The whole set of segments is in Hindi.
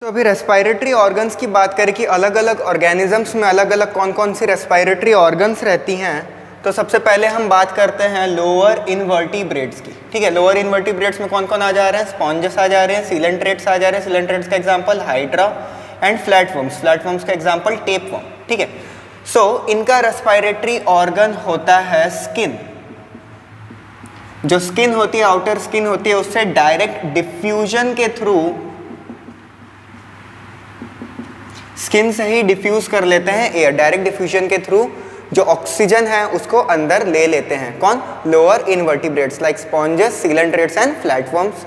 तो अभी रेस्पिरेटरी ऑर्गन्स की बात करें कि अलग अलग ऑर्गेनिजम्स में अलग अलग कौन कौन सी रेस्पिरेटरी ऑर्गन्स रहती हैं। तो सबसे पहले हम बात करते हैं लोअर इनवर्टिब्रेट्स की। ठीक है, लोअर इनवर्टिब्रेट्स में कौन कौन आ जा रहे हैं? स्पॉन्जस आ जा रहे हैं, सिलेंट्रेट्स आ जा रहे हैं। सिलेंट्रेट्स का example hydra and flatworms. Flatworms का एग्जांपल टेपवर्म। ठीक है, सो इनका रेस्पिरेटरी ऑर्गन होता है स्किन। जो स्किन होती है, आउटर स्किन होती है, उससे डायरेक्ट डिफ्यूजन के थ्रू, स्किन से ही डिफ्यूज कर लेते हैं एयर। डायरेक्ट डिफ्यूजन के थ्रू जो ऑक्सीजन है उसको अंदर ले लेते हैं। कौन? Lower invertebrates like sponges, coelenterates and flatworms.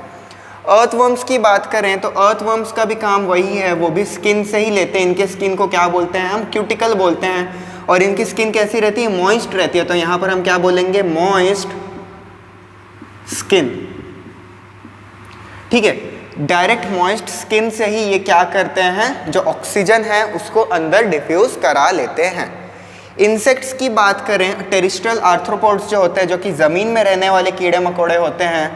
Earthworms की बात करें तो अर्थवर्म्स का भी काम वही है, वो भी स्किन से ही लेते हैं। इनके स्किन को क्या बोलते हैं? हम क्यूटिकल बोलते हैं। और इनकी स्किन कैसी रहती है? मॉइस्ट रहती है। तो यहाँ पर हम क्या बोलेंगे? Moist skin. ठीक है, डायरेक्ट मॉइस्ट स्किन से ही ये क्या करते हैं? जो ऑक्सीजन है उसको अंदर डिफ्यूज करा लेते हैं। इंसेक्ट्स की बात करें, टेरेस्ट्रियल आर्थ्रोपोड्स जो होते हैं, जो कि ज़मीन में रहने वाले कीड़े मकोड़े होते हैं,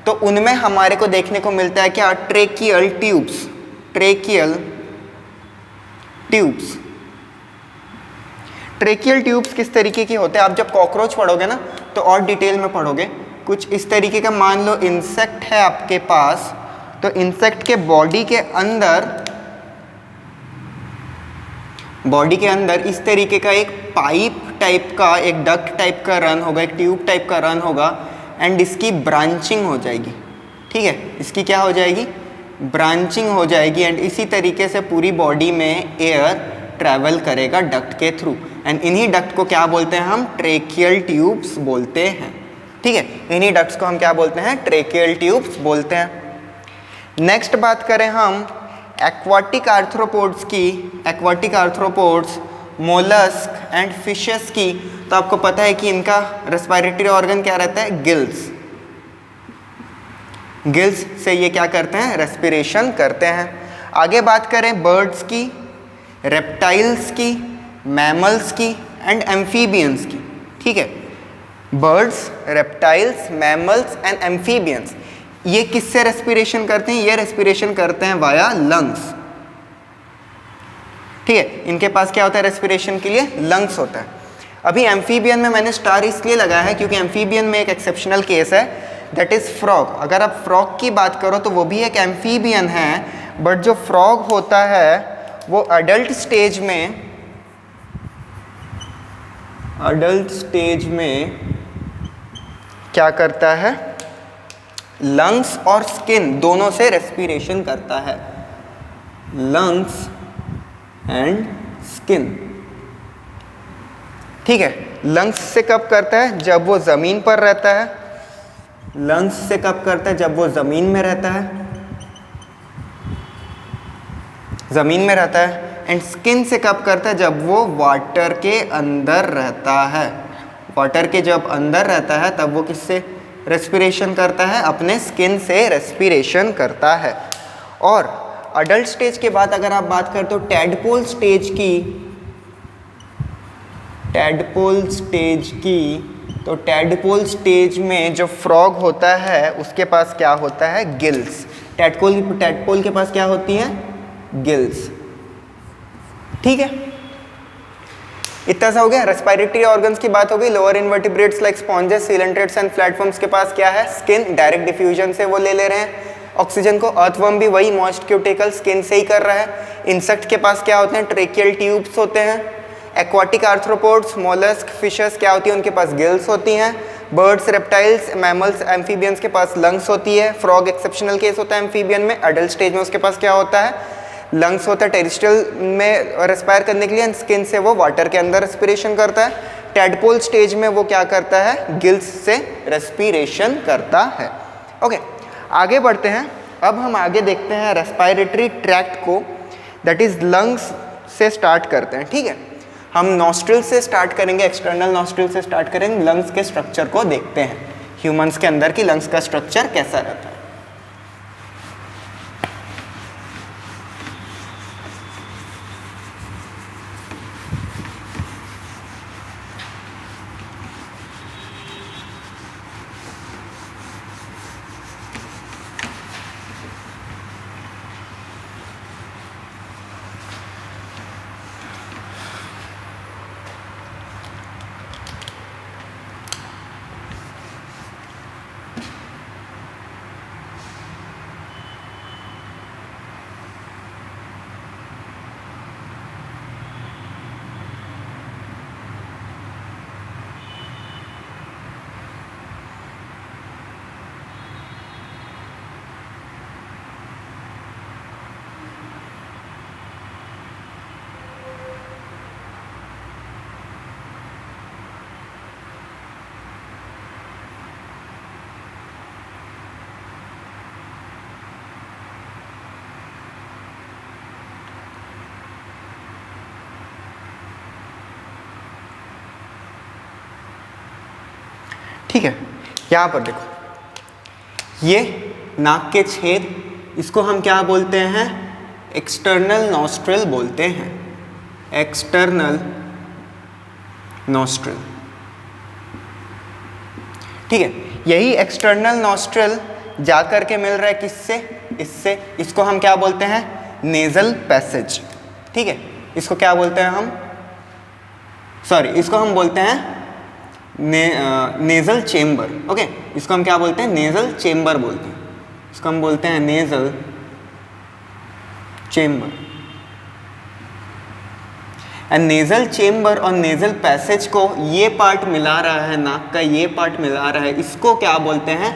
तो उनमें हमारे को देखने को मिलता है क्या? Tracheal tubes. Tracheal tubes. Tracheal tubes किस तरीके की होते हैं? आप जब कॉकरोच पढ़ोगे ना तो और डिटेल में पढ़ोगे। कुछ इस तरीके का, मान लो इंसेक्ट है आपके पास, तो इंसेक्ट के बॉडी के अंदर इस तरीके का एक पाइप टाइप का, एक डक्ट टाइप का रन होगा, एक ट्यूब टाइप का रन होगा, एंड इसकी ब्रांचिंग हो जाएगी। ठीक है, इसकी क्या हो जाएगी? ब्रांचिंग हो जाएगी। एंड इसी तरीके से पूरी बॉडी में एयर ट्रैवल करेगा डक्ट के थ्रू। एंड इन्हीं डक्ट को क्या बोलते हैं हम? ट्रेकियल ट्यूब्स बोलते हैं। ठीक है, इन्हीं डक्ट्स को हम क्या बोलते हैं? ट्रेकियल ट्यूब्स बोलते हैं। नेक्स्ट बात करें हम एक्वाटिक आर्थ्रोपोड्स की। Aquatic arthropods, mollusc and fishes की। तो आपको पता है कि इनका रेस्पिरेटरी ऑर्गन क्या रहता है? गिल्स। गिल्स से ये क्या करते हैं? रेस्पिरेशन करते हैं। आगे बात करें बर्ड्स की, रेप्टाइल्स की, मैमल्स की एंड एम्फीबियंस की। ठीक है, birds, reptiles, mammals and amphibians, ये किससे रेस्पिरेशन करते हैं? ये रेस्पिरेशन करते हैं वाया लंग्स। ठीक है, इनके पास क्या होता है रेस्पिरेशन के लिए? लंग्स होता है। अभी एम्फीबियन में मैंने स्टार इसलिए लगाया है क्योंकि एम्फीबियन में एक एक्सेप्शनल केस है, दैट इज फ्रॉग। अगर आप फ्रॉग की बात करो तो वो भी एक एम्फीबियन है, बट जो फ्रॉग होता है वो अडल्ट स्टेज में क्या करता है? लंग्स और स्किन दोनों से रेस्पिरेशन करता है। Lungs and skin. ठीक है, लंग्स से कब करता है? जब वो ज़मीन पर रहता है। लंग्स से कब करता है? जब वो ज़मीन में रहता है, ज़मीन में रहता है। एंड स्किन से कब करता है? जब वो वाटर के अंदर रहता है। वाटर के जब अंदर रहता है तब वो किससे रेस्पिरेशन करता है? अपने स्किन से रेस्पिरेशन करता है। और अडल्ट स्टेज के बाद अगर आप बात करते हो टैडपोल स्टेज की, तो टैडपोल स्टेज में जो फ्रॉग होता है उसके पास क्या होता है? गिल्स। टैडपोल के पास क्या होती है? गिल्स। ठीक है, इतना सा हो गया। रेस्पिरेटरी ऑर्गन्स की बात हो गई। Lower invertebrates like sponges, coelenterates and flatworms के पास क्या है? स्किन। डायरेक्ट डिफ्यूजन से वो ले रहे हैं ऑक्सीजन को। अर्थवर्म भी वही मॉइस्ट क्यूटिकल, स्किन से ही कर रहा है। इंसेक्ट के पास क्या होते हैं? ट्रेकियल ट्यूब्स होते हैं। एक्वाटिक आर्थ्रोपोड्स, मोलस्क, फिशेस क्या होती है? उनके पास गिल्स होती हैं। बर्ड्स, रेप्टाइल्स, मैमल्स, एम्फीबियंस के पास लंग्स होती है। फ्रॉग एक्सेप्शनल केस होता है एम्फीबियन में। अडल्ट स्टेज में उसके पास क्या होता है? लंग्स होता है टेरेस्ट्रियल में रेस्पायर करने के लिए, एंड स्किन से वो वाटर के अंदर रेस्पिरेशन करता है। टैडपोल स्टेज में वो क्या करता है? गिल्स से रेस्पिरेशन करता है। ओके, आगे बढ़ते हैं। अब हम आगे देखते हैं रेस्पिरेटरी ट्रैक्ट को, दैट इज लंग्स से स्टार्ट करते हैं। ठीक है, हम नॉस्ट्रिल से स्टार्ट करेंगे, एक्सटर्नल नॉस्ट्रिल से स्टार्ट करेंगे। लंग्स के स्ट्रक्चर को देखते हैं, ह्यूमंस के अंदर की लंग्स का स्ट्रक्चर कैसा रहता है। ठीक है, यहाँ पर देखो ये नाक के छेद, इसको हम क्या बोलते हैं? एक्सटर्नल नॉस्ट्रिल बोलते हैं, एक्सटर्नल नॉस्ट्रिल। ठीक है, यही एक्सटर्नल नॉस्ट्रिल जा कर के मिल रहा है किससे? इससे। इसको हम क्या बोलते हैं? Nasal passage. ठीक है, इसको क्या बोलते हैं हम? सॉरी, इसको हम बोलते हैं नेजल चेम्बर। ओके, इसको हम क्या बोलते हैं? नेजल चेम्बर बोलते हैं, इसको हम बोलते हैं nasal chamber. And nasal chamber और नेजल पैसेज को ये पार्ट मिला रहा है, नाक का ये पार्ट मिला रहा है, इसको क्या बोलते हैं?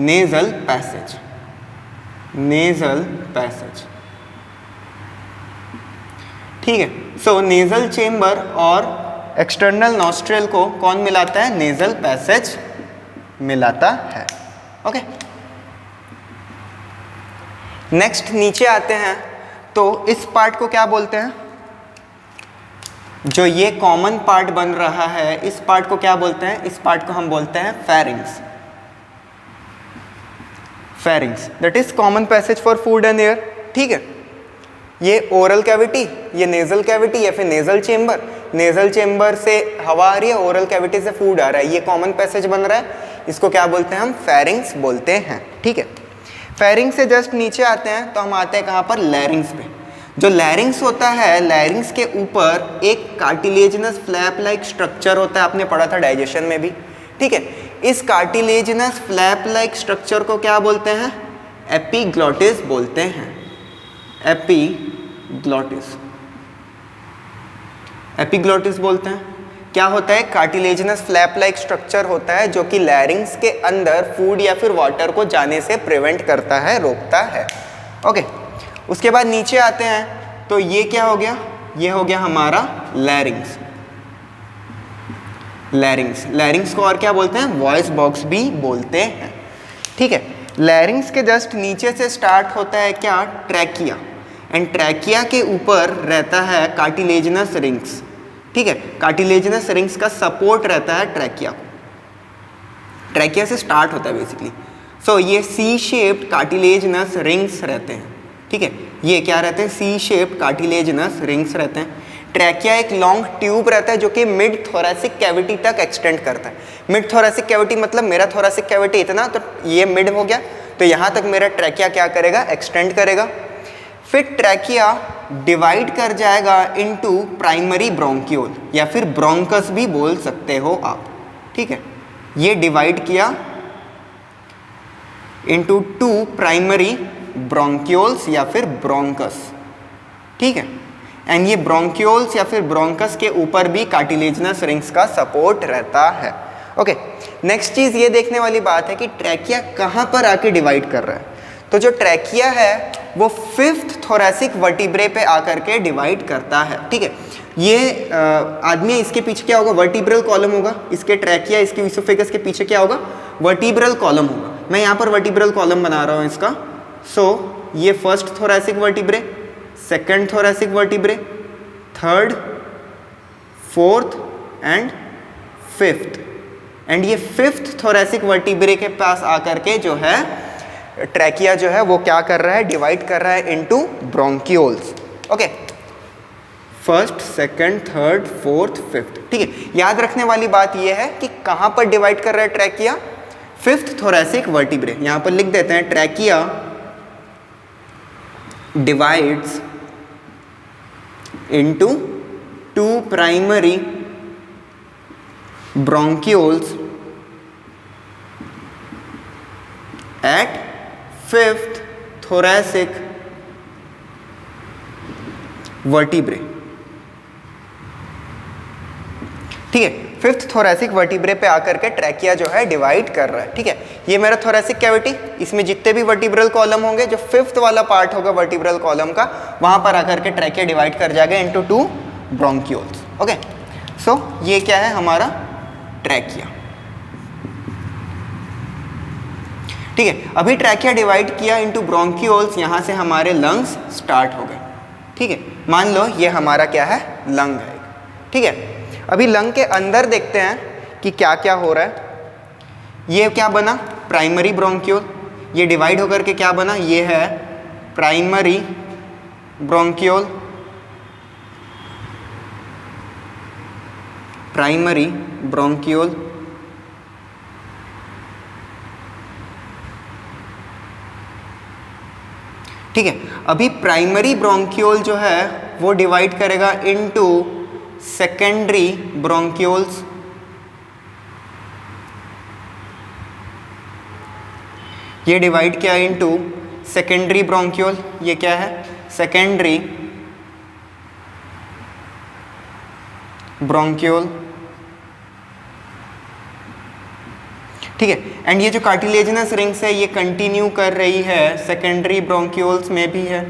Nasal passage, nasal passage. ठीक है, सो नेजल चेम्बर और एक्सटर्नल नॉस्ट्रिल को कौन मिलाता है? नेजल पैसेज मिलाता है। ओके, नेक्स्ट नीचे आते हैं तो इस पार्ट को क्या बोलते हैं? जो ये कॉमन पार्ट बन रहा है, इस पार्ट को क्या बोलते हैं? इस पार्ट को हम बोलते हैं pharynx. Pharynx that is common passage for food and air. ठीक है, ये ओरल कैविटी, ये नेजल कैविटी या फिर नेजल चेम्बर। नेजल चेम्बर से हवा आ रही है, ओरल कैविटी से फूड आ रहा है, ये कॉमन पैसेज बन रहा है, इसको क्या बोलते हैं? हम फेरिंग्स बोलते हैं। ठीक है, फेरिंग्स से जस्ट नीचे आते हैं तो हम आते हैं कहाँ पर? लैरिंग्स पे। जो लैरिंग्स होता है, लैरिंग्स के ऊपर एक कार्टिलेजिनस फ्लैप लाइक स्ट्रक्चर होता है, आपने पढ़ा था डाइजेशन में भी। ठीक है, इस कार्टिलेजिनस फ्लैप लाइक स्ट्रक्चर को क्या बोलते हैं? एपिग्लॉटिस बोलते हैं, एपिग्लॉटिस, एपिग्लॉटिस बोलते हैं। क्या होता है? कार्टिलेजिनस फ्लैप लाइक स्ट्रक्चर होता है जो कि लैरिंग्स के अंदर फूड या फिर वाटर को जाने से प्रिवेंट करता है, रोकता है। ओके, उसके बाद नीचे आते हैं तो ये क्या हो गया? ये हो गया हमारा लैरिंग्स। लैरिंग्स, लैरिंग्स को और क्या बोलते हैं? वॉइस बॉक्स भी बोलते हैं। ठीक है, लैरिंग्स के जस्ट नीचे से स्टार्ट होता है क्या? ट्रैकिया। एंड ट्रैकिया के ऊपर रहता है कार्टिलेजिनस रिंग्स। ठीक है, कार्टिलेजिनस रिंग्स का सपोर्ट रहता है ट्रैकिया को, ट्रैकिया से स्टार्ट होता है बेसिकली। सो ये सी शेप्ड कार्टिलेजिनस रिंग्स रहते हैं। ठीक है, ये क्या रहते हैं? सी शेप्ड कार्टिलेजिनस रिंग्स रहते हैं। ट्रैकिया एक लॉन्ग ट्यूब रहता है जो कि मिड थोरैसिक कैविटी तक एक्सटेंड करता है। मिड थोरैसिक कैविटी मतलब मेरा थोरैसिक कैविटी इतना, तो ये मिड हो गया, तो यहाँ तक मेरा ट्रैकिया क्या करेगा? एक्सटेंड करेगा। फिर ट्रैकिया डिवाइड कर जाएगा इनटू प्राइमरी ब्रोंकियोल या फिर ब्रोंकस भी बोल सकते हो आप। ठीक है, ये डिवाइड किया इनटू 2 प्राइमरी ब्रोंकियोल्स या फिर ब्रोंकस। ठीक है, एंड ये ब्रोंकियोल्स या फिर ब्रोंकस के ऊपर भी कार्टिलेजिनस रिंग्स का सपोर्ट रहता है। ओके, नेक्स्ट चीज़ ये देखने वाली बात है कि ट्रैकिया कहाँ पर आके डिवाइड कर रहा है। तो जो ट्रैकिया है वो 5th थोरैसिक वर्टिब्रे पे आकर के डिवाइड करता है। ठीक है, ये आदमी, इसके पीछे क्या होगा? वर्टिब्रल कॉलम होगा। इसके ट्रैकिया, इसके इसोफेगस के पीछे क्या होगा? वर्टिब्रल कॉलम होगा। मैं यहाँ पर वर्टिब्रल कॉलम बना रहा हूँ इसका। सो ये 1st thoracic vertebrae, 2nd thoracic vertebrae, 3rd, 4th and 5th। And ये 5th थोरैसिक वर्टिब्रे के पास आकर के जो है ट्रैकिया जो है वो क्या कर रहा है? डिवाइड कर रहा है into bronchioles. Okay, 1st, 2nd, 3rd, 4th, 5th। ठीक है, याद रखने वाली बात ये है कि कहाँ पर डिवाइड कर रहा है ट्रैकिया? 5th thoracic vertebrae. यहाँ पर लिख देते हैं trachea divides into 2 primary bronchioles at 5th thoracic vertebrae। ठीक है, 5th थोरैसिक वर्टिब्रे पे आकर के ट्रैकिया जो है डिवाइड कर रहा है। ठीक है, ये मेरा थोरैसिक कैविटी, इसमें जितने भी वर्टिब्रल कॉलम होंगे, जो 5th वाला पार्ट होगा वर्टिब्रल कॉलम का, वहां पर आकर के ट्रैकिया डिवाइड कर जाएगा इनटू 2 ब्रोंकियोल्स। ओके, सो ये क्या है? हमारा ट्रैकिया। ठीक है, अभी ट्रैकिया डिवाइड किया इनटू ब्रोंकियोल्स, यहाँ से हमारे लंग्स स्टार्ट हो गए। ठीक है, मान लो ये हमारा क्या है? लंग है। ठीक है, अभी लंग के अंदर देखते हैं कि क्या क्या हो रहा है। ये क्या बना, प्राइमरी ब्रोंक्यूल, ये डिवाइड होकर के क्या बना, ये है प्राइमरी ब्रोंक्यूल, प्राइमरी ब्रोंक्यूल। ठीक है, अभी प्राइमरी ब्रोंक्यूल जो है वो डिवाइड करेगा इनटू सेकेंडरी ब्रोंक्यूल्स, ये डिवाइड किया इनटू सेकेंडरी ब्रोंक्यूल, ये क्या है, सेकेंडरी ब्रोंक्यूल। ठीक है, एंड ये जो कार्टिलेजिनस रिंग्स है ये कंटिन्यू कर रही है सेकेंडरी ब्रोंक्यूल्स में भी है,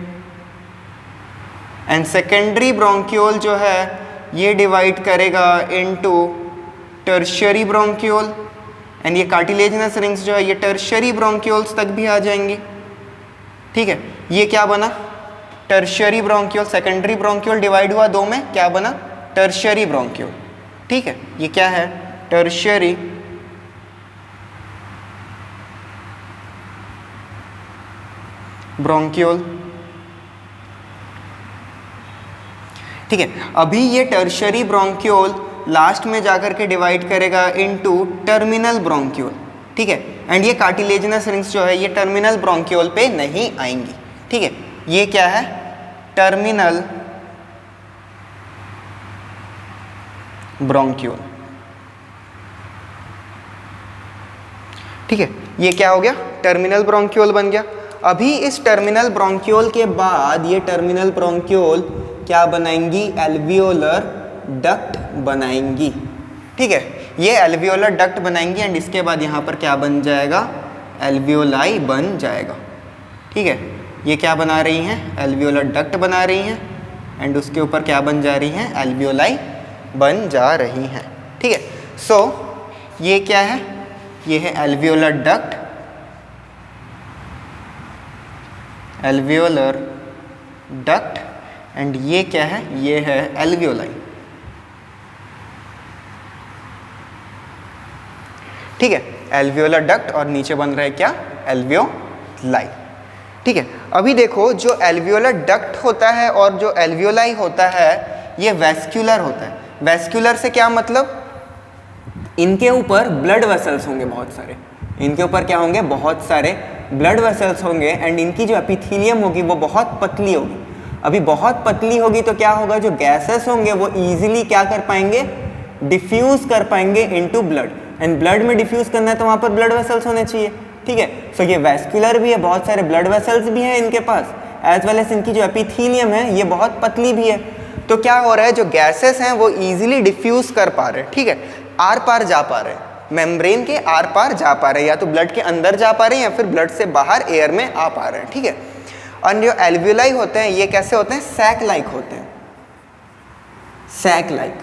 एंड सेकेंडरी ब्रोंक्यूल जो है ये डिवाइड करेगा इनटू टर्शियरी ब्रोंक्यूल, एंड ये कार्टिलेजिनस रिंग्स जो है ये टर्शियरी ब्रोंक्यूल्स तक भी आ जाएंगी। ठीक है, ये क्या बना, tertiary bronchiole, secondary bronchiole divide हुआ दो में, क्या बना, टर्शियरी ब्रोंक्यूल। ठीक है, ये क्या है, टर्शियरी ब्रोंक्यूल। ठीक है, अभी ये टर्शियरी ब्रोंक्यूल लास्ट में जाकर के डिवाइड करेगा इनटू टर्मिनल ब्रोंक्यूल। ठीक है, एंड ये कार्टिलेजिनस रिंग्स जो है ये टर्मिनल ब्रोंक्यूल पे नहीं आएंगी। ठीक है, ये क्या है, टर्मिनल ब्रोंक्यूल। ठीक है, ये क्या हो गया, टर्मिनल ब्रोंक्यूल बन गया। अभी इस टर्मिनल ब्रोंक्यूल के बाद ये टर्मिनल ब्रोंक्यूल क्या बनाएंगी, एल्वियोलर डक्ट बनाएंगी। ठीक है, ये एल्वियोलर डक्ट बनाएंगी एंड इसके बाद यहाँ पर क्या बन जाएगा, एल्वियोलाई बन जाएगा। ठीक है, ये क्या बना रही हैं, एल्वियोलर डक्ट बना रही हैं एंड उसके ऊपर क्या बन जा रही हैं, एल्वियोलाई बन जा रही हैं। ठीक है, सो ये क्या है, ये है alveolar duct, alveolar duct, and ये क्या है, ये है एल्वियोलाई। ठीक है, एल्वियोलर डक्ट और नीचे बन रहा है क्या, एल्वियोलाई। ठीक है, अभी देखो जो एल्वियोलर डक्ट होता है और जो एल्वियोलाई होता है ये वैस्कुलर होता है। वैस्कुलर से क्या मतलब, इनके ऊपर ब्लड वेसल्स होंगे बहुत सारे, इनके ऊपर क्या होंगे, बहुत सारे ब्लड वेसल्स होंगे एंड इनकी जो एपिथेलियम होगी वो बहुत पतली होगी। अभी बहुत पतली होगी तो क्या होगा, जो गैसेस होंगे वो इजीली क्या कर पाएंगे, डिफ्यूज कर पाएंगे इनटू ब्लड, एंड ब्लड में डिफ्यूज करना है तो वहाँ पर ब्लड वेसल्स होने चाहिए। ठीक है, सो ये वैस्कुलर भी है, बहुत सारे ब्लड वेसल्स भी हैं इनके पास, एज वेल एज इनकी जो एपिथेलियम है ये बहुत पतली भी है। तो क्या हो रहा है, जो गैसेस हैं वो इजीली डिफ्यूज कर पा रहे हैं। ठीक है, आर पार जा पा रहे हैं, मेम्ब्रेन के आर पार जा पा रहे हैं, या तो ब्लड के अंदर जा पा रहे हैं या फिर ब्लड से बाहर एयर में आ पा रहे हैं। ठीक है, और जो एल्वियोलाई होते हैं ये कैसे होते हैं, सैक लाइक होते हैं, सैक लाइक।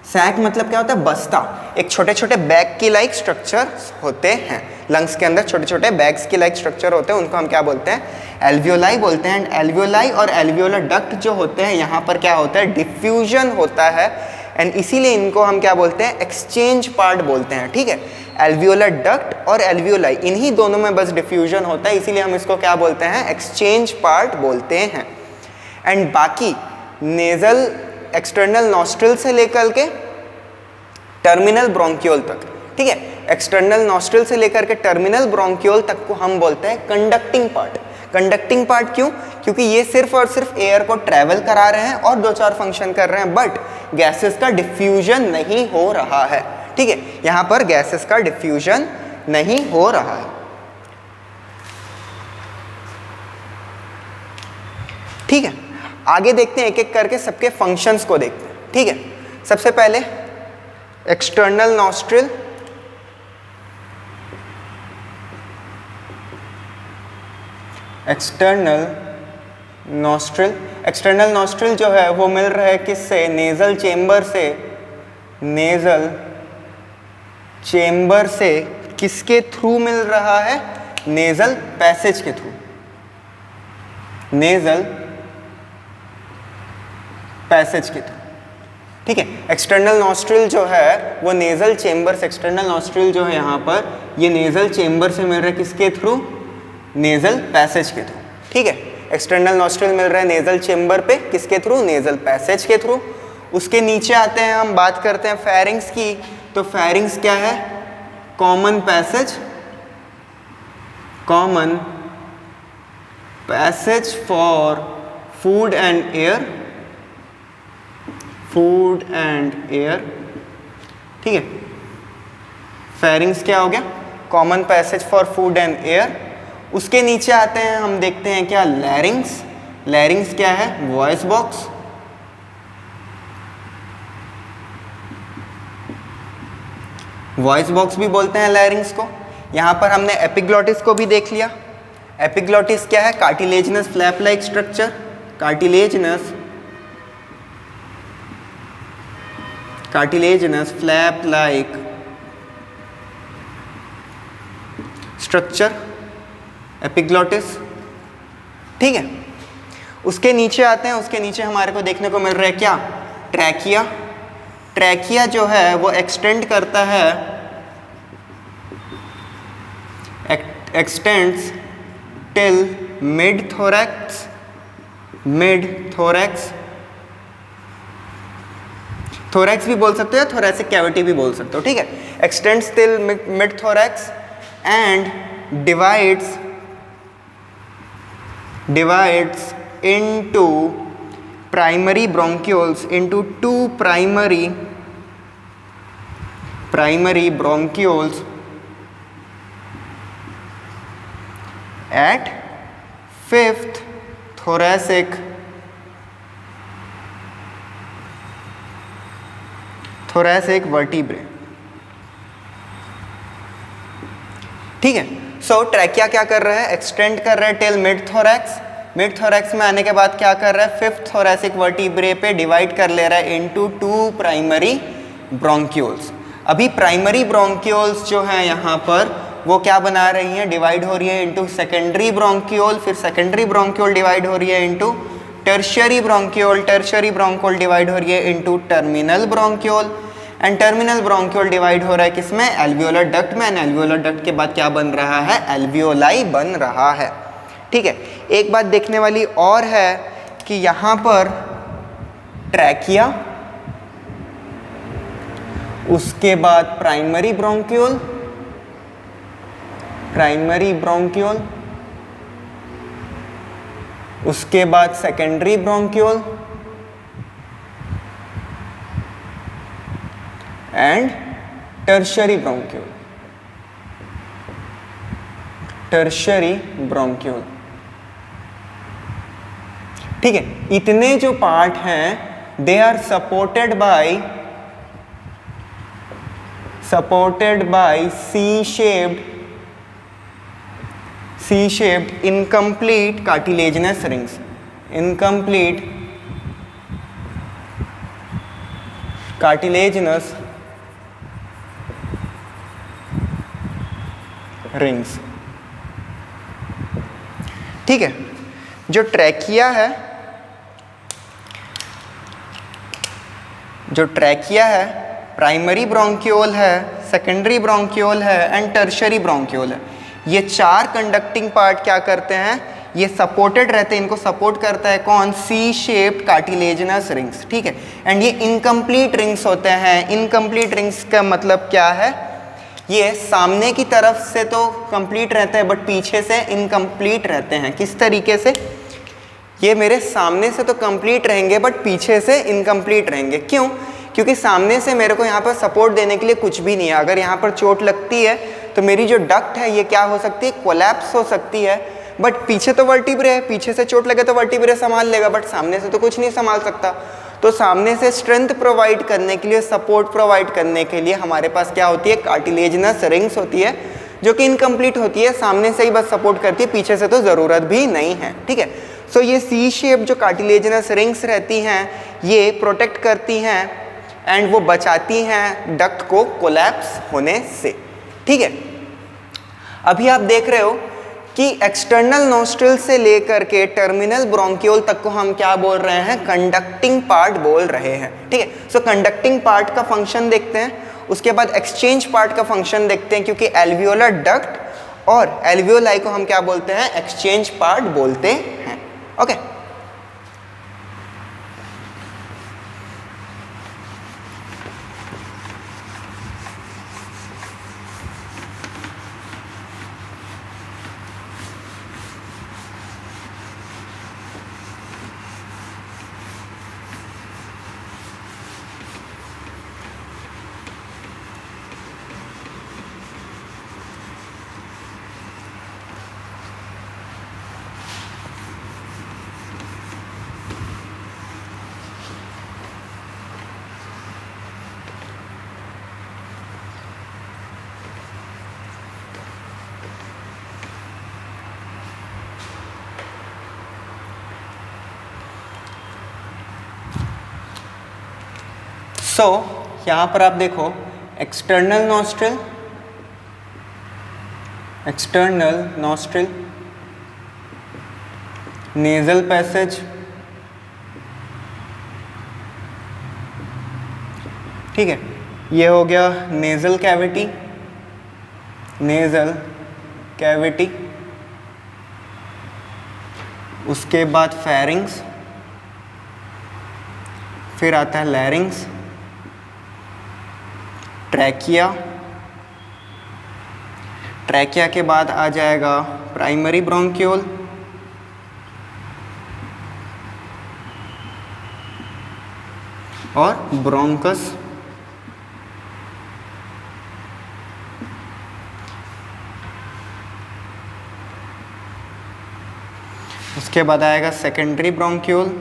सैक मतलब क्या होता है, बस्ता, एक छोटे छोटे बैग की लाइक स्ट्रक्चर होते हैं, लंग्स के अंदर छोटे छोटे बैग्स की लाइक स्ट्रक्चर होते हैं, उनको हम क्या बोलते हैं, एल्वियोलाई बोलते हैं। एंड एल्वियोलाई और एल्वियोलर डक्ट जो होते हैं यहाँ पर क्या होता है, डिफ्यूजन होता है, एंड इसीलिए इनको हम क्या बोलते हैं, एक्सचेंज पार्ट बोलते हैं। ठीक है, एल्वियोलर डक्ट और एल्वियोलाई इन्हीं दोनों में बस डिफ्यूजन होता है, इसीलिए हम इसको क्या बोलते हैं, एक्सचेंज पार्ट बोलते हैं। एंड बाकी नेजल एक्सटर्नल नॉस्ट्रिल से लेकर के टर्मिनल ब्रोंक्यूल तक, ठीक है, एक्सटर्नल नॉस्ट्रिल से लेकर के टर्मिनल ब्रोंक्यूल तक को हम बोलते हैं कंडक्टिंग पार्ट। कंडक्टिंग पार्ट क्यों, क्योंकि ये सिर्फ और सिर्फ एयर को ट्रैवल करा रहे हैं और दो चार फंक्शन कर रहे हैं, बट गैसेस का डिफ्यूजन नहीं हो रहा है। ठीक है, यहाँ पर गैसेस का डिफ्यूजन नहीं हो रहा है। ठीक है, आगे देखते हैं, एक एक करके सबके फंक्शंस को देखते हैं। ठीक है, सबसे पहले external nostril, external nostril, external nostril जो है वो मिल रहा है किससे, नेजल चेम्बर से, नेजल चेम्बर से किसके थ्रू मिल रहा है, नेजल पैसेज के थ्रू, नेजल पैसेज के थ्रू। ठीक है, एक्सटर्नल नॉस्ट्रिल जो है वो नेजल चेम्बर से, एक्सटर्नल नॉस्ट्रिल जो है यहाँ पर ये नेजल चेम्बर से मिल रहा है किसके थ्रू, नेजल पैसेज के थ्रू, ठीक है। एक्सटर्नल नॉस्ट्रिल मिल रहा है नेजल चेम्बर पे, किसके थ्रू, नेजल पैसेज के थ्रू। उसके नीचे आते हैं हम, बात करते हैं फेरिंग्स की, तो फेरिंग्स क्या है, common passage, common passage for food and air, food and air, ठीक है। फेरिंग्स क्या हो गया, common passage for food and air. उसके नीचे आते हैं हम, देखते हैं क्या, लैरिंग्स। लैरिंग्स क्या है, वॉइस बॉक्स, वॉइस बॉक्स भी बोलते हैं लैरिंग्स को। यहाँ पर हमने एपिग्लॉटिस को भी देख लिया। एपिग्लॉटिस क्या है, cartilaginous flap like structure, cartilaginous flap like structure, epiglottis, ठीक है। उसके नीचे आते हैं, उसके नीचे हमारे को देखने को मिल रहा है क्या, ट्रैकिया। ट्रैकिया जो है वो एक्सटेंड करता है, x tends till mid thorax, mid thorax, thorax भी बोल सकते हो, थोरैसिक कैविटी भी बोल सकते हो, ठीक है। X tends till mid thorax and divides into primary bronchioles, into two primary bronchioles at fifth thoracic vertebrae, ठीक है। सो ट्रैकिया क्या कर रहा है, एक्सटेंड कर रहा है till mid thorax. Mid thorax में आने के बाद क्या कर रहा है, फिफ्थ थोरैसिक वर्टिब्रे पे डिवाइड कर ले रहा है इनटू टू प्राइमरी ब्रोंक्यूल्स। अभी प्राइमरी ब्रोंक्यूल्स जो है यहाँ पर वो क्या बना रही हैं, डिवाइड हो रही है इनटू सेकेंडरी ब्रोंक्यूल, फिर सेकेंडरी ब्रोंक्यूल डिवाइड हो रही है into tertiary bronchiole, tertiary bronchiole divide हो रही है into terminal bronchiole, and terminal bronchiole divide हो रहा है किसमें, एल्वियोलर डक्ट में। एंड एल्वियोलर डक्ट के बाद क्या बन रहा है, एल्वियोलाई बन रहा है, ठीक है। एक बात देखने वाली और है कि यहाँ पर ट्रैकिया, उसके बाद प्राइमरी ब्रोंक्यूल, उसके बाद secondary bronchiole and tertiary bronchiole, ठीक है। इतने जो पार्ट हैं they are supported by C-shaped incomplete cartilaginous rings, incomplete cartilaginous rings, ठीक है। जो ट्रैकिया है, प्राइमरी ब्रोंक्यूल है, सेकेंडरी ब्रोंक्यूल है एंड टर्शियरी ब्रोंक्यूल है। ये चार कंडक्टिंग पार्ट क्या करते हैं, ये सपोर्टेड रहते हैं, इनको सपोर्ट करता है कौन, C-shaped कार्टिलेजिनस रिंग्स, ठीक है। एंड ये इनकम्प्लीट रिंग्स होते हैं। इनकम्प्लीट रिंग्स का मतलब क्या है, ये सामने की तरफ से तो कंप्लीट रहते हैं बट पीछे से इनकम्प्लीट रहते हैं। किस तरीके से, ये मेरे सामने से तो कंप्लीट रहेंगे बट पीछे से इनकम्प्लीट रहेंगे। क्यों, क्योंकि सामने से मेरे को यहाँ पर सपोर्ट देने के लिए कुछ भी नहीं है। अगर यहाँ पर चोट लगती है तो मेरी जो डक्ट है ये क्या हो सकती है, कोलैप्स हो सकती है। बट पीछे तो वर्टिब्रे है, पीछे से चोट लगे तो वर्टिब्रे संभाल लेगा, बट सामने से तो कुछ नहीं संभाल सकता। तो सामने से स्ट्रेंथ प्रोवाइड करने के लिए, सपोर्ट प्रोवाइड करने के लिए हमारे पास क्या होती है, कार्टिलेजिनस रिंग्स होती है, जो कि इनकम्प्लीट होती है, सामने से ही बस सपोर्ट करती है, पीछे से तो ज़रूरत भी नहीं है, ठीक है। सो ये C-शेप जो कार्टिलेजिनस रिंग्स रहती हैं ये प्रोटेक्ट करती हैं एंड वो बचाती हैं डक्ट को कोलैप्स होने से, ठीक है। अभी आप देख रहे हो कि एक्सटर्नल नोस्ट्रिल से लेकर के टर्मिनल ब्रोंक्यूल तक को हम क्या बोल रहे हैं, कंडक्टिंग पार्ट बोल रहे हैं, ठीक है। सो कंडक्टिंग पार्ट का फंक्शन देखते हैं, उसके बाद एक्सचेंज पार्ट का फंक्शन देखते हैं, क्योंकि एल्वियोलर डक्ट और एल्वियोलाई को हम क्या बोलते हैं, एक्सचेंज पार्ट बोलते हैं। ओके सो यहाँ पर आप देखो एक्सटर्नल नॉस्ट्रिल, नेजल पैसेज, ठीक है, ये हो गया नेजल कैविटी, उसके बाद फेरिंग्स, फिर आता है लैरिंग्स, ट्रैकिया के बाद आ जाएगा प्राइमरी ब्रोंक्यूल, और ब्रोंकस, उसके बाद आएगा सेकेंडरी ब्रोंक्यूल,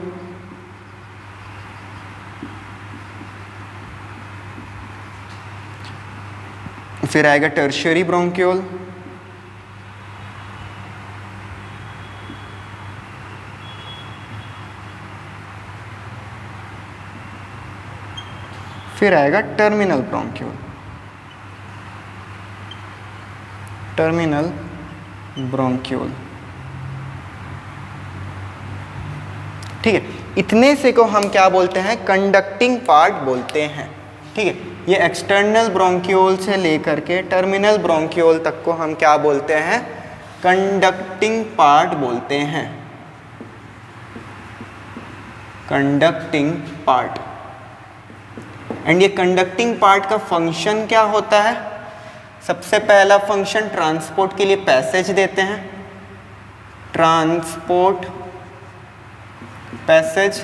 फिर आएगा टर्शियरी ब्रोंक्यूल, फिर आएगा टर्मिनल ब्रोंक्यूल। ठीक है, इतने से को हम क्या बोलते हैं, कंडक्टिंग पार्ट बोलते हैं। ठीक है, ये एक्सटर्नल ब्रोंक्यूल से लेकर के टर्मिनल ब्रोंक्यूल तक को हम क्या बोलते हैं, कंडक्टिंग पार्ट बोलते हैं, कंडक्टिंग पार्ट। एंड ये कंडक्टिंग पार्ट का फंक्शन क्या होता है, सबसे पहला फंक्शन ट्रांसपोर्ट के लिए पैसेज देते हैं, ट्रांसपोर्ट पैसेज।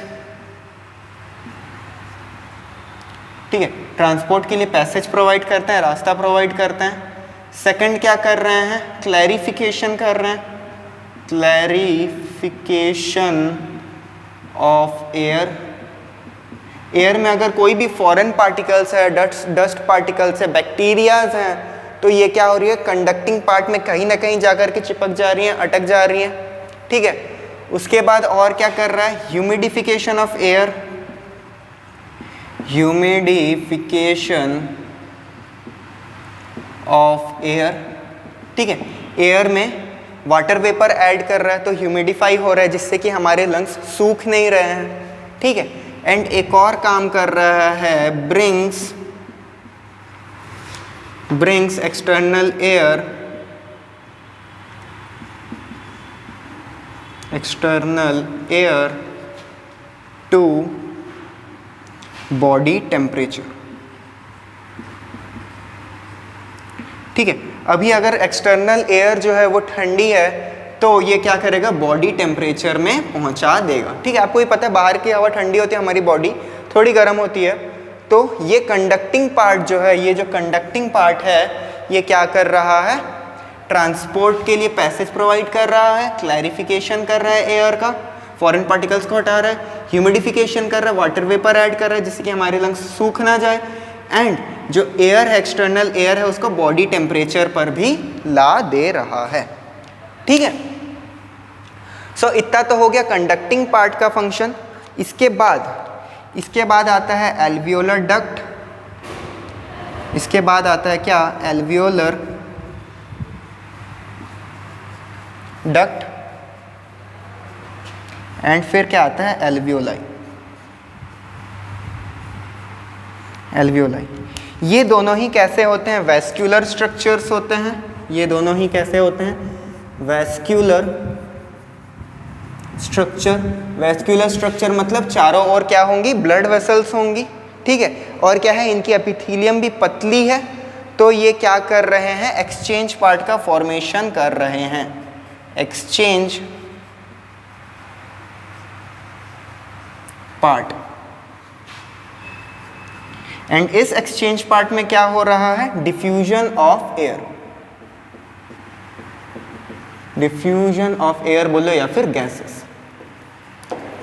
ठीक है, ट्रांसपोर्ट के लिए पैसेज प्रोवाइड करते हैं, रास्ता प्रोवाइड करते हैं। सेकंड क्या कर रहे हैं, क्लैरिफिकेशन कर रहे हैं, क्लैरिफिकेशन ऑफ एयर। एयर में अगर कोई भी फॉरेन पार्टिकल्स है, डस्ट पार्टिकल्स है, बैक्टीरियाज हैं, तो ये क्या हो रही है, कंडक्टिंग पार्ट में कहीं ना कहीं जाकर के चिपक जा रही हैं, अटक जा रही हैं। ठीक है, उसके बाद और क्या कर रहा है, humidification of air, humidification of air. ठीक है, एयर में वाटर वेपर ऐड कर रहा है तो ह्यूमिडिफाई हो रहा है, जिससे कि हमारे लंग्स सूख नहीं रहे हैं। ठीक है, एंड एक और काम कर रहा है, brings external air to body temperature. ठीक है, अभी अगर एक्सटर्नल एयर जो है वो ठंडी है तो ये क्या करेगा, बॉडी टेम्परेचर में पहुंचा देगा। ठीक है, आपको ही पता है बाहर की हवा ठंडी होती है, हमारी बॉडी थोड़ी गर्म होती है, तो ये कंडक्टिंग पार्ट जो है, ये जो कंडक्टिंग पार्ट है, ये क्या कर रहा है, ट्रांसपोर्ट के लिए पैसेज प्रोवाइड कर रहा है, क्लैरिफिकेशन कर रहा है एयर का, फॉरेन पार्टिकल्स को हटा रहा है, ह्यूमिडिफिकेशन कर रहा है, वाटर वेपर ऐड कर रहा है जिससे कि हमारे लंग्स सूख ना जाए, एंड जो एयर है, एक्सटर्नल एयर है, उसको बॉडी टेम्परेचर पर भी ला दे रहा है। ठीक है, सो इतना तो हो गया कंडक्टिंग पार्ट का फंक्शन। इसके बाद आता है एल्वियोलर डक्ट, इसके बाद आता है क्या, एल्वियोलर डक्ट, एंड फिर क्या आता है, एल्वियोलाई। ये दोनों ही कैसे होते हैं? वैस्कुलर स्ट्रक्चर्स होते हैं। ये दोनों ही कैसे होते हैं? Vascular structure. वैस्कुलर स्ट्रक्चर मतलब चारों ओर क्या होंगी? ब्लड वेसल्स होंगी, ठीक है। और क्या है? इनकी एपिथेलियम भी पतली है, तो ये क्या कर रहे हैं? एक्सचेंज पार्ट का फॉर्मेशन कर रहे हैं। Exchange part. एंड इस एक्सचेंज पार्ट में क्या हो रहा है? Diffusion of air. Diffusion of air बोलो या फिर गैसेस,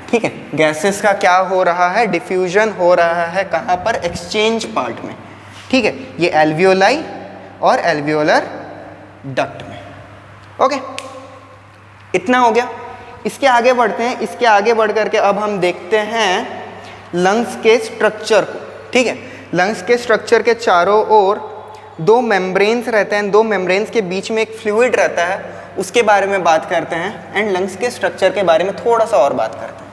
ठीक है। गैसेस का क्या हो रहा है? डिफ्यूजन हो रहा है। कहाँ पर? एक्सचेंज पार्ट में, ठीक है। ये एल्वियोलाई और एल्वियोलर डक्ट में। ओके, इतना हो गया। इसके आगे बढ़ते हैं। इसके आगे बढ़ करके अब हम देखते हैं लंग्स के स्ट्रक्चर को, ठीक है। लंग्स के स्ट्रक्चर के चारों ओर दो मेम्ब्रेन्स रहते हैं। दो मेम्ब्रेन्स के बीच में एक फ्लूइड रहता है, उसके बारे में बात करते हैं। एंड लंग्स के स्ट्रक्चर के बारे में थोड़ा सा और बात करते हैं,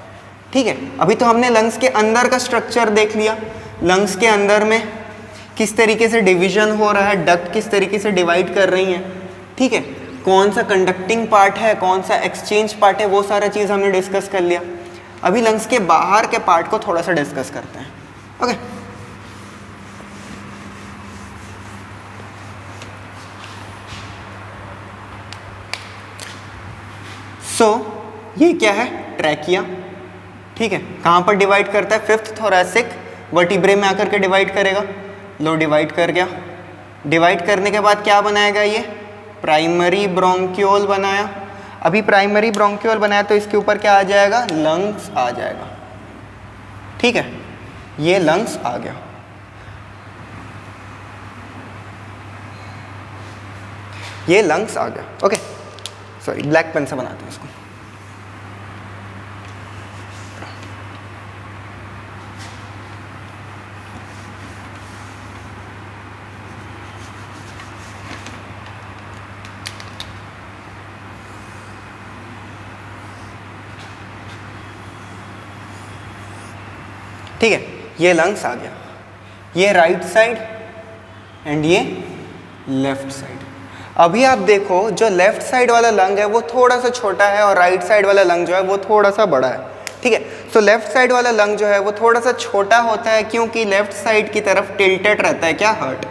ठीक है। अभी तो हमने लंग्स के अंदर का स्ट्रक्चर देख लिया। लंग्स के अंदर में किस तरीके से डिवीजन हो रहा है, डक्ट किस तरीके से डिवाइड कर रही हैं, ठीक है। कौन सा कंडक्टिंग पार्ट है, कौन सा एक्सचेंज पार्ट है, वो सारा चीज़ हमने डिस्कस कर लिया। अभी लंग्स के बाहर के पार्ट को थोड़ा सा डिस्कस करते हैं। ओके, ये क्या है? ट्रैकिया, ठीक है। कहाँ पर डिवाइड करता है? फिफ्थ थोरैसिक वर्टिब्रे में आकर के डिवाइड करेगा। लो, डिवाइड कर गया। डिवाइड करने के बाद क्या बनाएगा? ये प्राइमरी ब्रोंक्यूल बनाया। अभी प्राइमरी ब्रोंक्यूल बनाया तो इसके ऊपर क्या आ जाएगा? लंग्स आ जाएगा, ठीक है। ये लंग्स आ गया। ये लंग्स आ गया। ओके, सॉरी, ब्लैक पेन से बनाते हैं इसको। ठीक है, ये लंग्स आ गया। ये राइट साइड एंड ये लेफ्ट साइड। अभी आप देखो, जो लेफ्ट साइड वाला लंग है वो थोड़ा सा छोटा है और राइट साइड वाला लंग जो है वो थोड़ा सा बड़ा है, ठीक है। सो लेफ्ट साइड वाला लंग जो है वो थोड़ा सा छोटा होता है, क्योंकि लेफ्ट साइड की तरफ टिल्टेड रहता है। क्या? हार्ट।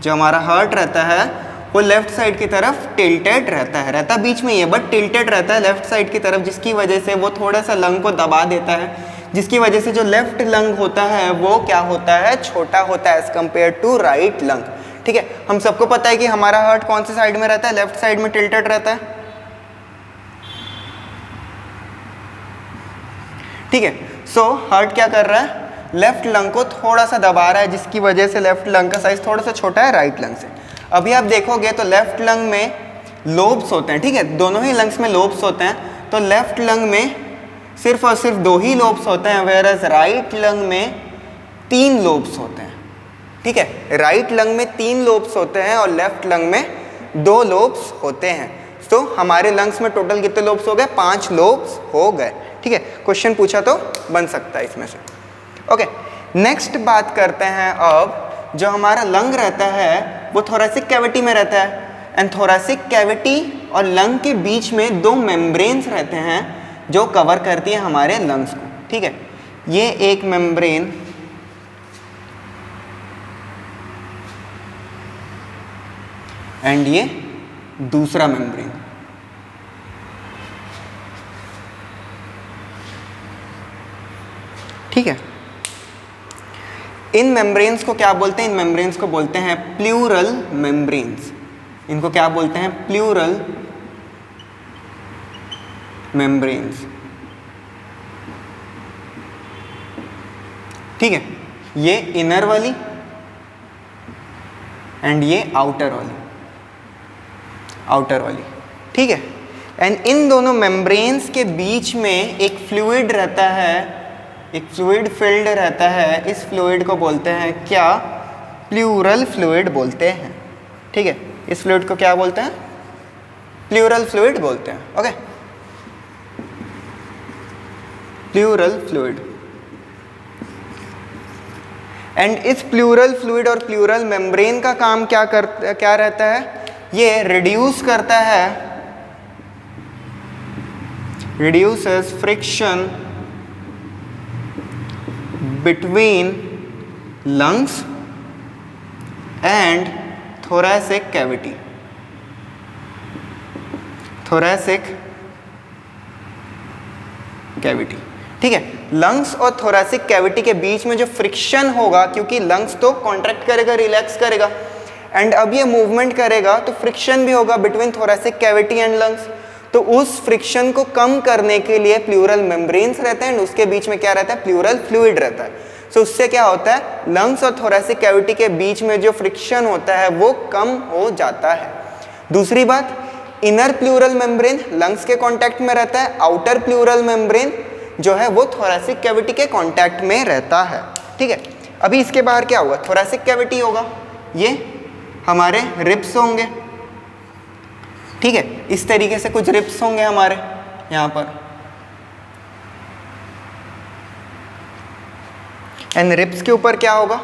जो हमारा हार्ट रहता है वो लेफ्ट साइड की तरफ टिल्टेड रहता बीच में ही है, बट टिल्टेड रहता है लेफ्ट साइड की तरफ, जिसकी वजह से वो थोड़ा सा लंग को दबा देता है, जिसकी वजह से जो लेफ्ट लंग होता है वो क्या होता है? छोटा होता है as compare to right lung, ठीक है। हम सबको पता है कि हमारा हार्ट कौन सी साइड में रहता है? लेफ्ट साइड में टिल्टेड रहता है, ठीक है। सो हार्ट क्या कर रहा है? लेफ्ट लंग को थोड़ा सा दबा रहा है, जिसकी वजह से लेफ्ट लंग का साइज थोड़ा सा छोटा है राइट लंग से। अभी आप देखोगे तो लेफ्ट लंग में लोब्स होते हैं, ठीक है। दोनों ही लंग्स में लोब्स होते हैं, तो लेफ्ट लंग में सिर्फ और सिर्फ 2 ही लोब्स होते हैं, वेयरएज राइट लंग में 3 लोब्स होते हैं, ठीक है। राइट लंग में 3 लोब्स होते हैं और लेफ्ट लंग में 2 लोब्स होते हैं। तो हमारे लंग्स में टोटल कितने लोब्स हो गए? 5 लोब्स हो गए, ठीक है। क्वेश्चन पूछा तो बन सकता है इसमें से। ओके, नेक्स्ट बात करते हैं। अब जो हमारा लंग रहता है वो थोरैसिक कैविटी में रहता है, एंड थोरैसिक कैविटी और लंग के बीच में 2 मेम्ब्रेन्स रहते हैं जो कवर करती है हमारे लंग्स को, ठीक है। ये एक मेम्ब्रेन एंड ये दूसरा मेम्ब्रेन, ठीक है। इन मेम्ब्रेन्स को क्या बोलते हैं? इन मेम्ब्रेन्स को बोलते हैं प्लूरल मेम्ब्रेन्स। इनको क्या बोलते हैं? प्लूरल मेम्ब्रेन्स, ठीक है। ये इनर वाली एंड ये आउटर वाली, ठीक है। एंड इन दोनों मेम्ब्रेन्स के बीच में एक फ्लूइड रहता है, एक फ्लूइड फिल्ड रहता है। इस फ्लूइड को बोलते हैं क्या? प्लूरल फ्लूइड बोलते हैं, ठीक है। इस फ्लूइड को क्या बोलते हैं? प्लूरल फ्लूइड बोलते हैं, ओके। Pleural fluid. एंड इस प्लूरल फ्लूइड और प्लूरल मेम्ब्रेन का काम क्या रहता है, ये रिड्यूस करता है, reduces friction between lungs and thoracic cavity. thoracic cavity, ठीक है। लंग्स और थोरैसिक कैविटी के बीच में जो फ्रिक्शन होगा, क्योंकि लंग्स तो कॉन्ट्रैक्ट करेगा, रिलैक्स करेगा, एंड अब ये मूवमेंट करेगा तो फ्रिक्शन भी होगा between thoracic cavity and lungs. तो उस फ्रिक्शन को कम करने के लिए प्लूरल मेम्ब्रेन्स रहते हैं, उसके बीच में क्या रहता है, प्लूरल फ्लूइड रहता है। सो उससे क्या होता है, लंग्स और थोरैसिक कैविटी के बीच में जो फ्रिक्शन होता है वो कम हो जाता है। दूसरी बात, इनर प्लूरल मेम्ब्रेन लंग्स के कांटेक्ट में रहता है, आउटर प्लूरल मेम्ब्रेन जो है वो थोरैसिक कैविटी के कांटेक्ट में रहता है, ठीक है। अभी इसके बाहर क्या होगा, थोरैसिक कैविटी होगा, ये हमारे रिब्स होंगे, ठीक है। इस तरीके से कुछ रिब्स होंगे हमारे यहाँ पर, एंड रिब्स के ऊपर क्या होगा,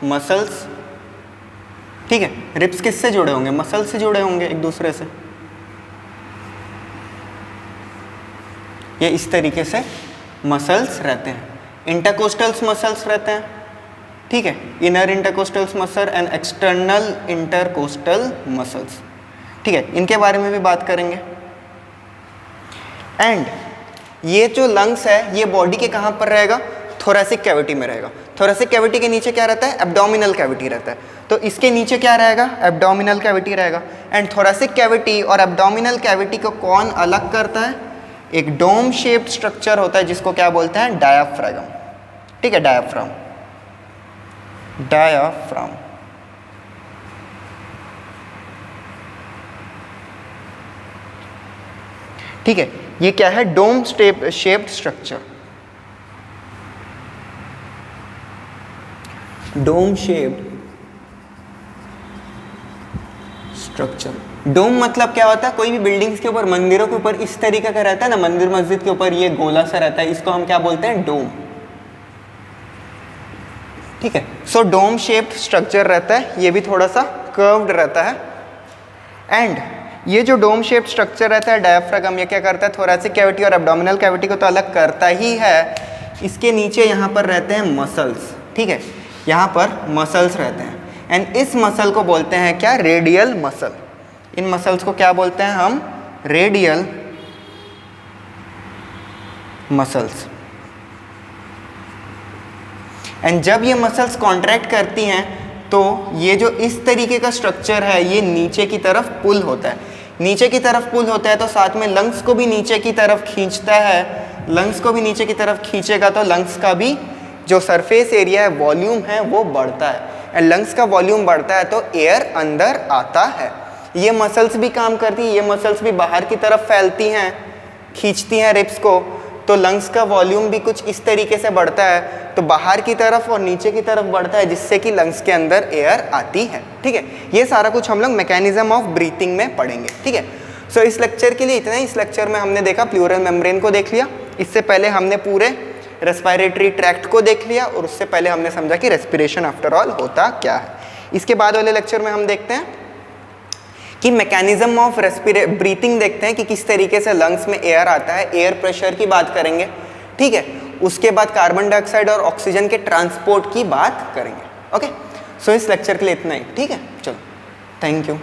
मसल्स, ठीक है। रिब्स किससे जुड़े होंगे, मसल से जुड़े होंगे एक दूसरे से। ये इस तरीके से मसल्स रहते हैं, इंटरकोस्टल्स मसल्स रहते हैं, ठीक है। Inner intercostals muscle and external intercostal muscles, ठीक है। इनके बारे में भी बात करेंगे। एंड ये जो लंग्स है ये बॉडी के कहाँ पर रहेगा, थोरैसिक कैविटी में रहेगा। थोरैसिक कैविटी के नीचे क्या रहता है, एब्डोमिनल कैविटी रहता है, तो इसके नीचे क्या रहेगा, एब्डोमिनल कैविटी रहेगा। एंड थोरैसिक कैविटी और एब्डोमिनल कैविटी को कौन अलग करता है, एक डोम शेप्ड स्ट्रक्चर होता है जिसको क्या बोलते हैं, डायाफ्राम, ठीक है, डायाफ्राम, डायाफ्राम। ठीक है, ये क्या है, dome shaped structure, dome shaped structure. Dome मतलब क्या होता है, कोई भी बिल्डिंग्स के ऊपर, मंदिरों के ऊपर इस तरीके का रहता है ना, मंदिर मस्जिद के ऊपर ये गोला सा रहता है, इसको हम क्या बोलते हैं, डोम, ठीक है। सो डोम शेप्ड स्ट्रक्चर रहता है, ये भी थोड़ा सा कर्व्ड रहता है। एंड ये जो डोम शेप्ड स्ट्रक्चर रहता है डायाफ्राम, ये क्या करता है, थोरैसिक कैविटी और एब्डोमिनल कैविटी को तो अलग करता ही है, इसके नीचे यहाँ पर रहते हैं मसल्स, ठीक है, यहाँ पर मसल्स रहते हैं। एंड इस मसल को बोलते हैं क्या, रेडियल मसल। इन मसल्स को क्या बोलते हैं हम, रेडियल मसल्स। एंड जब ये मसल्स कॉन्ट्रैक्ट करती हैं तो ये जो इस तरीके का स्ट्रक्चर है ये नीचे की तरफ पुल होता है, नीचे की तरफ पुल होता है तो साथ में लंग्स को भी नीचे की तरफ खींचता है, लंग्स को भी नीचे की तरफ खींचेगा तो लंग्स का भी जो सरफेस एरिया है, वॉल्यूम है, वो बढ़ता है। एंड लंग्स का वॉल्यूम बढ़ता है तो एयर अंदर आता है। ये मसल्स भी काम करती है, ये मसल्स भी बाहर की तरफ फैलती हैं, खींचती हैं रिब्स को, तो लंग्स का वॉल्यूम भी कुछ इस तरीके से बढ़ता है, तो बाहर की तरफ और नीचे की तरफ बढ़ता है, जिससे कि लंग्स के अंदर एयर आती है, ठीक है। ये सारा कुछ हम लोग मैकेनिज्म ऑफ ब्रीथिंग में पढ़ेंगे, ठीक है। सो इस लेक्चर के लिए इतना ही। इस लेक्चर में हमने देखा प्लूरल मेम्ब्रेन को देख लिया, इससे पहले हमने पूरे रेस्पिरेटरी ट्रैक्ट को देख लिया, और उससे पहले हमने समझा कि रेस्पिरेशन आफ्टर ऑल होता क्या है। इसके बाद वाले लेक्चर में हम देखते हैं कि मैकेनिज्म ऑफ ब्रीथिंग देखते हैं कि किस तरीके से लंग्स में एयर आता है, एयर प्रेशर की बात करेंगे, ठीक है। उसके बाद कार्बन डाइऑक्साइड और ऑक्सीजन के ट्रांसपोर्ट की बात करेंगे, ओके। सो इस लेक्चर के लिए इतना ही, ठीक है, चलो, थैंक यू।